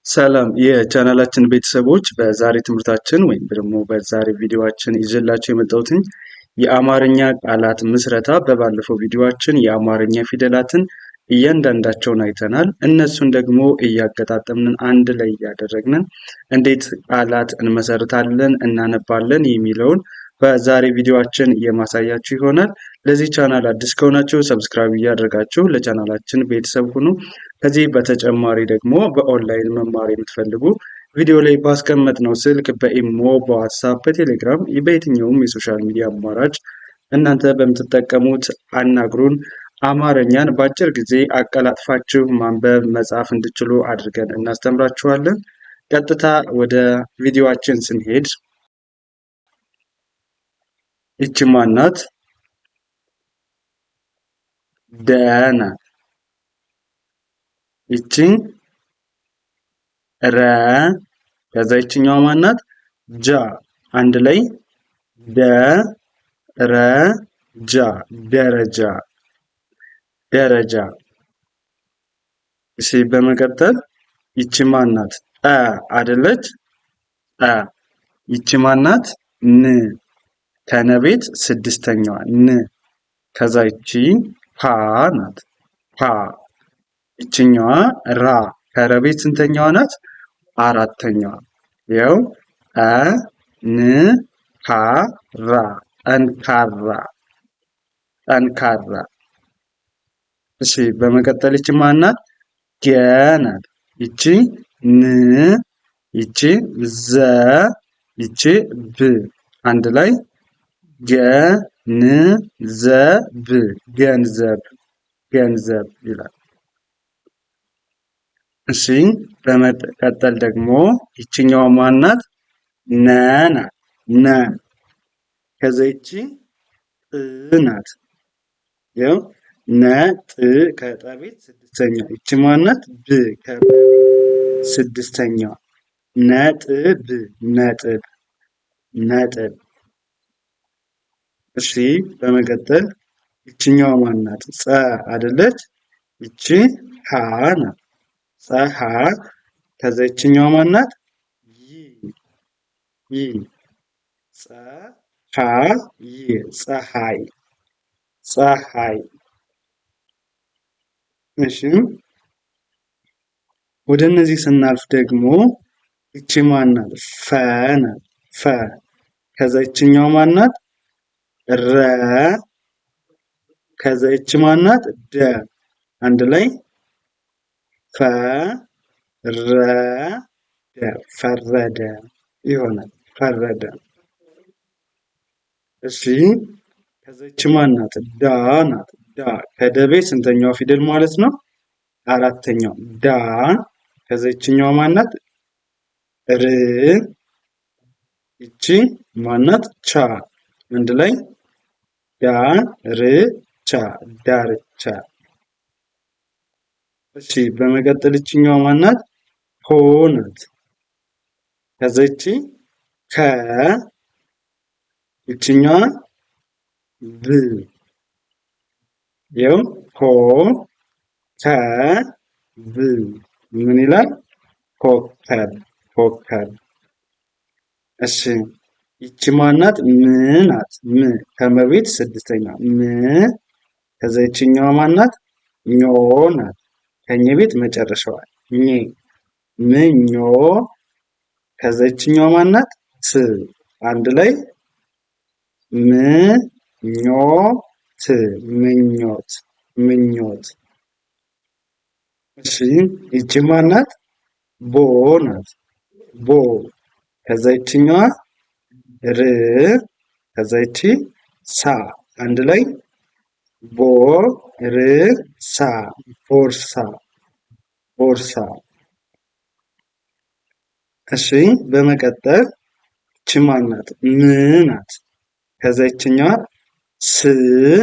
ሰላም የቻናላችን ቤተሰቦች በዛሬ ትምህርታችን ወይም ደግሞ በዛሬ ቪዲዮአችን ይዤላችሁ የመጣሁት የአማርኛ ቃላት ምስረታ በባለፈው ቪዲዮአችን የአማርኛ ፊደላትን እያንዳንዳቸውን አይተናል። እነሱን ደግሞ እያገጣጠምን አንድ ላይ እያደረግን እንዴት ቃላት እንመሰርታለን እናነባለን የሚለውን በዛሬ ቪዲዮአችን የማሳያችሁ ይሆናል። ለዚህ ቻናል አዲስ ከሆናችሁ ሰብስክራይብ እያደረጋችሁ ለቻናላችን ቤተሰብ ሁኑ። ከዚህ በተጨማሪ ደግሞ በኦንላይን መማር የምትፈልጉ ቪዲዮ ላይ ባስቀመጥነው ስልክ በኢሞ፣ በዋትሳፕ፣ በቴሌግራም በየትኛውም የሶሻል ሚዲያ አማራጭ እናንተ በምትጠቀሙት አናግሩን። አማርኛን በአጭር ጊዜ አቀላጥፋችሁ ማንበብ መጻፍ እንድችሉ አድርገን እናስተምራችኋለን። ቀጥታ ወደ ቪዲዮአችን ስንሄድ ይቺ ማን ናት? ደ ናት። ይቺ ረ፣ ከዛ ይችኛዋ ማን ናት? ጃ። አንድ ላይ ደ ረ ጃ፣ ደረጃ ደረጃ። እሺ በመቀጠል ይቺ ማን ናት? ጠ አይደለች? ጠ። ይቺ ማን ናት? ን፣ ከነቤት ስድስተኛዋ ን። ከዛ ይቺ ፓ ናት። ፓ። ይችኛዋ ራ፣ ከረቤት ስንተኛዋ ናት? አራተኛዋ። ይኸው አ ን ካ ራ፣ ጠንካራ ጠንካራ። እሺ በመቀጠል ይቺ ማን ናት? ገ ናት። ይቺ ን፣ ይቺ ዘ፣ ይቺ ብ። አንድ ላይ ገ ን ዘ ብ፣ ገንዘብ ገንዘብ ይላል። እሺ በመቀጠል ደግሞ ይችኛዋ ማን ናት? ነ ናት። ነ። ከዛ ይቺ ጥ ናት። ያው ነ ጥ፣ ከጠቤት ስድስተኛ። ይቺ ማን ናት? ብ፣ ከበቤት ስድስተኛ። ነጥብ ነጥብ ነጥብ። እሺ በመቀጠል ይችኛዋ ማን ናት? ጸ አይደለች? ይቺ ሀ ናት። ፀሐይ። ከዛ ይችኛዋ ማን ናት? ይ ይ። ፀሐይ ፀሐይ ፀሐይ። እሺ ወደ እነዚህ ስናልፍ ደግሞ ይቺ ማን ናት? ፈ ናት። ፈ። ከዛ ይችኛዋ ማን ናት? ረ። ከዛ ይቺ ማን ናት? ደ። አንድ ላይ ፈ ረ ደ፣ ፈረደ ይሆናል። ፈረደ። እሺ ከዚች ማን ናት? ዳ ናት። ዳ፣ ከደቤት ስንተኛው ፊደል ማለት ነው? አራተኛው። ዳ። ከዚችኛዋ ማን ናት? ር። ይቺ ማን ናት? ቻ። አንድ ላይ ዳ ር ቻ፣ ዳርቻ። እሺ በመቀጠል ይችኛዋ ማን ናት? ሆ ናት። ከዛ ይቺ ከ፣ ይችኛዋ ብ። ይኸው ሆ ከ ብ፣ ምን ይላል? ኮከብ ኮከብ። እሺ ይቺ ማን ናት? ም ናት። ም፣ ከመቤት ስድስተኛ ም። ከዛ ይችኛዋ ማን ናት? ኞ ናት። ከኘ ቤት መጨረሻዋ ኘ፣ ምኞ። ከዛ ይችኛዋ ማን ናት? ት። አንድ ላይ ምኞት ምኞት ምኞት። እሺ ይቺ ማን ናት? ቦ ናት። ቦ። ከዛ ይችኛዋ ር። ከዛ ይቺ ሳ። አንድ ላይ ቦ ር ሳ፣ ቦርሳ ቦርሳ። እሺ በመቀጠል ይቺ ማን ናት? ም ናት። ከዛ ይችኛዋ ስ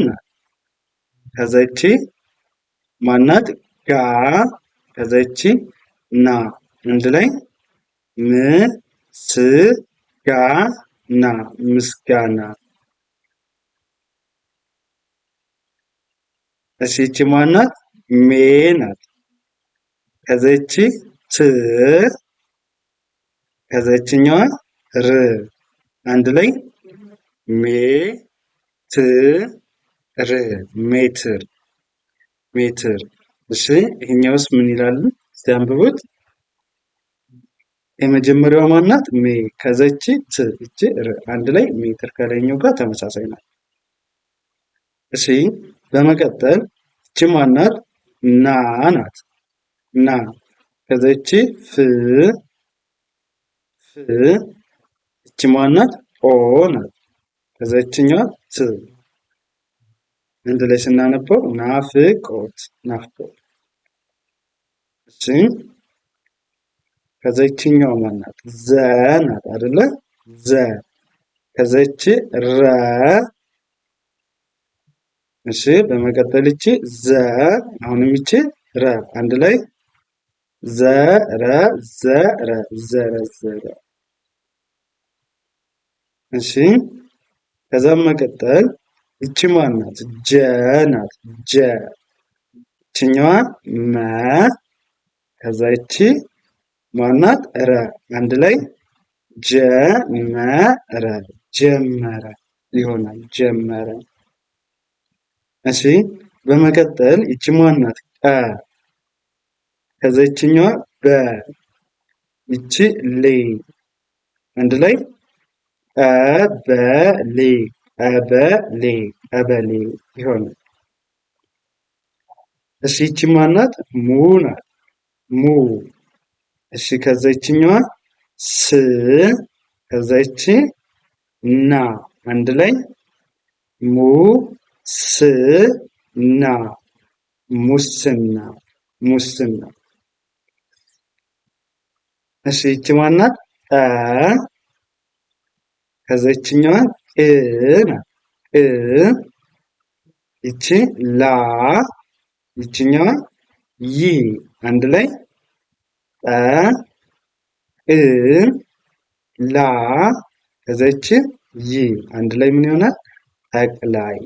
ናት። ከዛ ይቺ ማን ናት? ጋ። ከዛ ይቺ ና። አንድ ላይ ም ስ ጋ ና፣ ምስጋና። እሺ ይቺ ማን ናት? ሜ ናት። ከዛ ይቺ ት ከዛችኛዋ ር አንድ ላይ ሜ ት ር ሜትር ሜትር። እሺ ይሄኛውስ ምን ይላል? እስቲ አንብቡት። የመጀመሪያዋ ማናት? ሜ ከዛች ት እቺ ር አንድ ላይ ሜትር ከላይኛው ጋር ተመሳሳይ ናት። እሺ በመቀጠል እቺ ማናት? ና ናት። ና ከዛች ፍ እቺ ማናት? ኦ ናት። ከዛችኛዋ ት አንድ ላይ ስናነበው ናፍቆት ናፍቆት። እሺ ከዛችኛዋ ማናት? ዘ ናት አይደለ? ዘ ከዛች ረ እሺ በመቀጠል እቺ ዘ አሁንም እቺ ረ አንድ ላይ ዘረ ዘረ ዘረዘረ። እሺ ከዛም መቀጠል እቺ ማናት? ጀ ናት። ጀ እቺኛዋ መ ከዛ እቺ ማናት? ረ አንድ ላይ ጀመረ ጀመረ ይሆናል። ጀመረ። እሺ በመቀጠል እቺ ማናት? ቀ ከዛ እቺኛዋ በ እቺ ሌ አንድ ላይ ቀበሌ ቀበሌ ቀበሌ ይሆናል። እሺ እቺ ማናት? ሙ ናት። ሙ እሺ ከዛ ይችኛዋ ስ ከዛ ይቺ ና አንድ ላይ ሙ ስ ና ሙስና ሙስና። እሺ ይቺ ማናት? ጠ ከዛ ይችኛዋ ቅ ናት። ቅ ይቺ ላ ይችኛዋ ይ አንድ ላይ ጠ ቅ ላ ከዛ ይቺ ይ አንድ ላይ ምን ይሆናል? ጠቅላይ።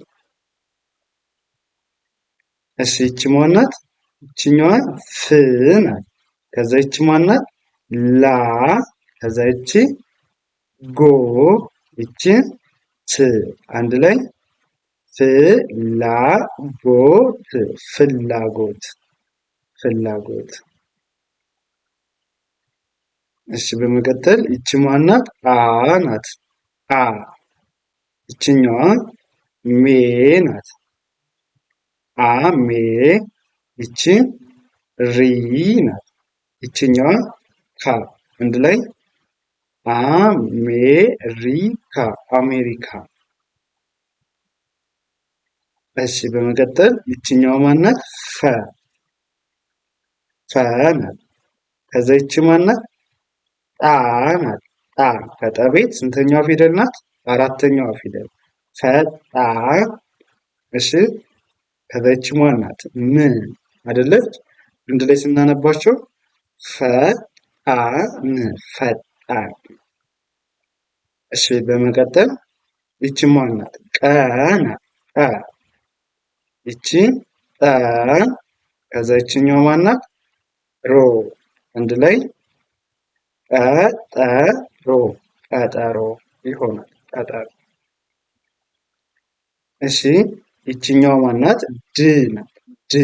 እሺ ይቺ ማናት? ይችኛዋ ፍ ናት። ከዛ ይቺ ማናት? ላ ከዛ ይቺ ጎ ይቺ ት አንድ ላይ ፍላጎት ፍላጎት ፍላጎት። እሺ በመቀጠል ይቺ ማናት? አ ናት። አ ይችኛዋ ሜ ናት። አ ሜ ይቺ ሪ ናት። ይችኛዋ ካ አንድ ላይ አሜሪካ አሜሪካ። እሺ በመቀጠል ይችኛዋ ማናት? ፈ ፈ ናት። ከዛ ይቺ ማናት? ጣ ናት። ጣ ከጠ ቤት ስንተኛዋ ፊደል ናት? አራተኛዋ ፊደል ፈጣ። እሺ ከዛ ይቺ ማናት? ም አይደለች? አንድ ላይ ስናነባቸው ፈጣን ፈጣን። እሺ በመቀጠል ይቺ ማናት? ቀ ናት። ቀ ይቺ ጠ ከዛ ይችኛዋ ማናት? ሮ አንድ ላይ ቀጠሮ ቀጠሮ ይሆናል። ቀጠሮ። እሺ ይችኛዋ ማናት? ድ ናት። ድ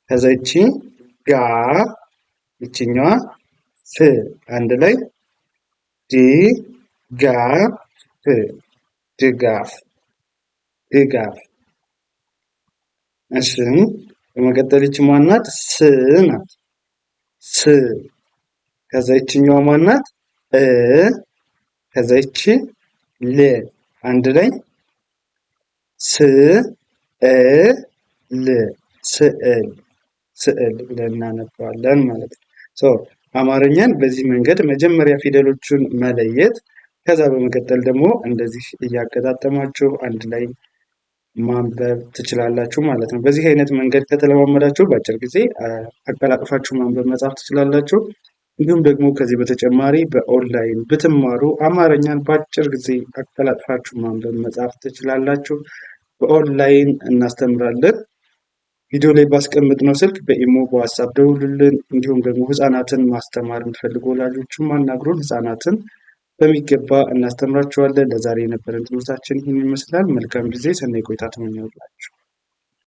ከዛ ይቺ ጋ ይችኛዋ ፍ አንድ ላይ ድጋፍ ድጋፍ ድጋፍ። እሺ በመቀጠል ይቺ ማናት? ስ ናት። ስ ከዛ ይችኛዋ ማናት? ከዛ ይቺ ል አንድ ላይ ል ስዕል ስዕል ብለን እናነባዋለን ማለት ነው። አማርኛን በዚህ መንገድ መጀመሪያ ፊደሎቹን መለየት፣ ከዛ በመቀጠል ደግሞ እንደዚህ እያገጣጠማችሁ አንድ ላይ ማንበብ ትችላላችሁ ማለት ነው። በዚህ አይነት መንገድ ከተለማመዳችሁ በአጭር ጊዜ አቀላጥፋችሁ ማንበብ መጻፍ ትችላላችሁ። እንዲሁም ደግሞ ከዚህ በተጨማሪ በኦንላይን ብትማሩ አማርኛን በአጭር ጊዜ አቀላጥፋችሁ ማንበብ መጻፍ ትችላላችሁ። በኦንላይን እናስተምራለን። ቪዲዮ ላይ ባስቀመጥነው ስልክ በኢሞ በዋትሳፕ ደውሉልን። እንዲሁም ደግሞ ህፃናትን ማስተማር የምትፈልጉ ወላጆችም አናግሩን። ህፃናትን በሚገባ እናስተምራቸዋለን። ለዛሬ የነበረን ትምህርታችን ይህን ይመስላል። መልካም ጊዜ፣ ሰናይ ቆይታ ተመኘሁላችሁ።